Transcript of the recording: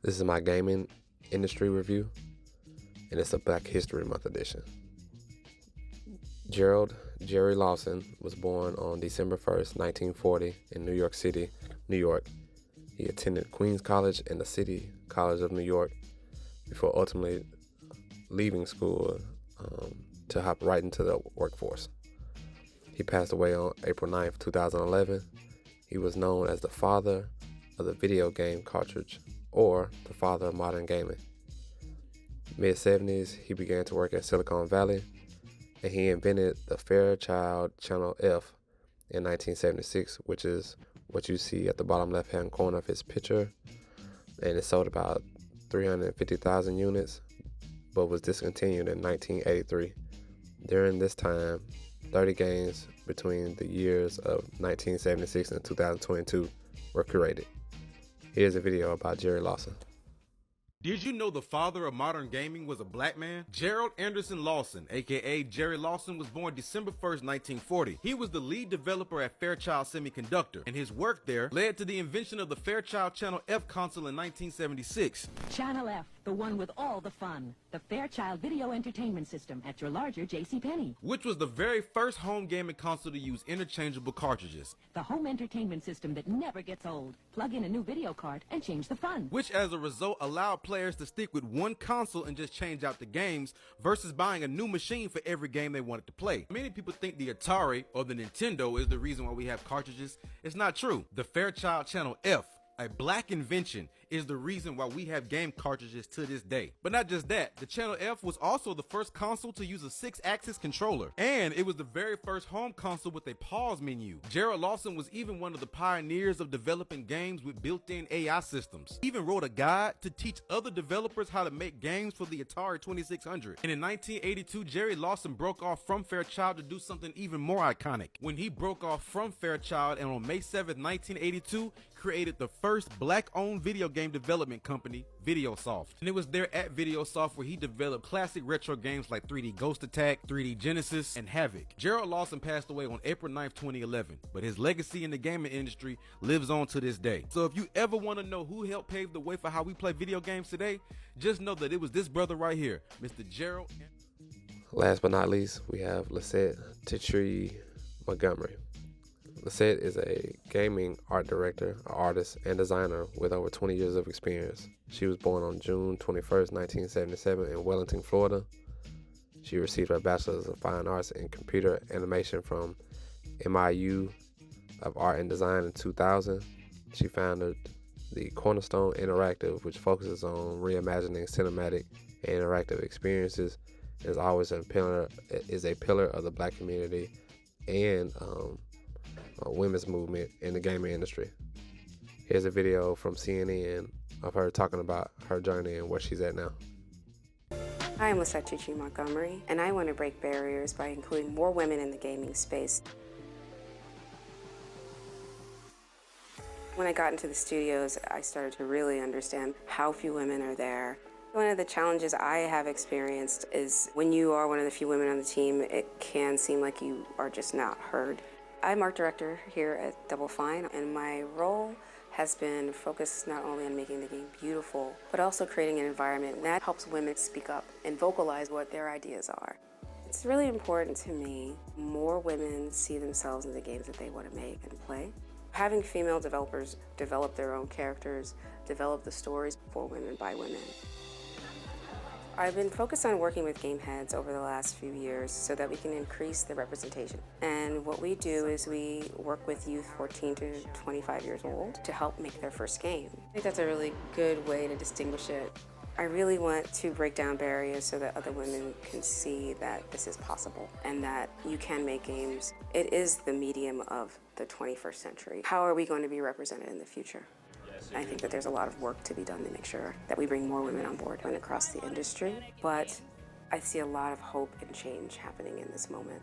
This is my gaming industry review, and it's a Black History Month edition. Gerald Jerry Lawson was born on December 1st, 1940 in New York City, New York. He attended Queens College and the City College of New York before ultimately leaving school to hop right into the workforce. He passed away on April 9th, 2011. He was known as the father of the video game cartridge, or the father of modern gaming. Mid-70s, he began to work at Silicon Valley, and he invented the Fairchild Channel F in 1976, which is what you see at the bottom left-hand corner of his picture, and it sold about 350,000 units, but was discontinued in 1983. During this time, 30 games between the years of 1976 and 2022 were created. Here's a video about Jerry Lawson. Did you know the father of modern gaming was a black man? Gerald Anderson Lawson, aka Jerry Lawson, was born December 1st, 1940. He was the lead developer at Fairchild Semiconductor, and his work there led to the invention of the Fairchild Channel F console in 1976. Channel F, the one with all the fun. The Fairchild Video Entertainment System at your larger JCPenney. Which was the very first home gaming console to use interchangeable cartridges. The home entertainment system that never gets old. Plug in a new video card and change the fun. Which as a result allowed players to stick with one console and just change out the games versus buying a new machine for every game they wanted to play. Many people think the Atari or the Nintendo is the reason why we have cartridges. It's not true. The Fairchild Channel F, a black invention, is the reason why we have game cartridges to this day. But not just that, the Channel F was also the first console to use a 6-axis controller, and it was the very first home console with a pause menu. Gerald Lawson was even one of the pioneers of developing games with built-in AI systems. He even wrote a guide to teach other developers how to make games for the Atari 2600. And in 1982, Jerry Lawson broke off from Fairchild to do something even more iconic. When he broke off from Fairchild and on May 7th, 1982, created the first black-owned video game development company, Videosoft. And it was there at Videosoft where he developed classic retro games like 3D Ghost Attack, 3D Genesis, and Havoc. Gerald Lawson passed away on April 9th, 2011, but his legacy in the gaming industry lives on to this day. So if you ever want to know who helped pave the way for how we play video games today, just know that it was this brother right here, Mr. Gerald. Last but not least, we have Lisette Titri Montgomery. Lisette is a gaming art director, artist, and designer with over 20 years of experience. She was born on June 21st, 1977 in Wellington, Florida. She received her Bachelor's of Fine Arts in Computer Animation from MIU of Art and Design in 2000. She founded the Cornerstone Interactive, which focuses on reimagining cinematic and interactive experiences, and is always a pillar of the Black community and women's movement in the gaming industry. Here's a video from CNN of her talking about her journey and where she's at now. Hi, I'm Lisette Tucci Montgomery, and I want to break barriers by including more women in the gaming space. When I got into the studios, I started to really understand how few women are there. One of the challenges I have experienced is when you are one of the few women on the team, it can seem like you are just not heard. I'm art director here at Double Fine, and my role has been focused not only on making the game beautiful, but also creating an environment that helps women speak up and vocalize what their ideas are. It's really important to me more women see themselves in the games that they want to make and play. Having female developers develop their own characters, develop the stories for women by women. I've been focused on working with game heads over the last few years so that we can increase the representation. And what we do is we work with youth 14 to 25 years old to help make their first game. I think that's a really good way to distinguish it. I really want to break down barriers so that other women can see that this is possible and that you can make games. It is the medium of the 21st century. How are we going to be represented in the future? I think that there's a lot of work to be done to make sure that we bring more women on board and across the industry, but I see a lot of hope and change happening in this moment.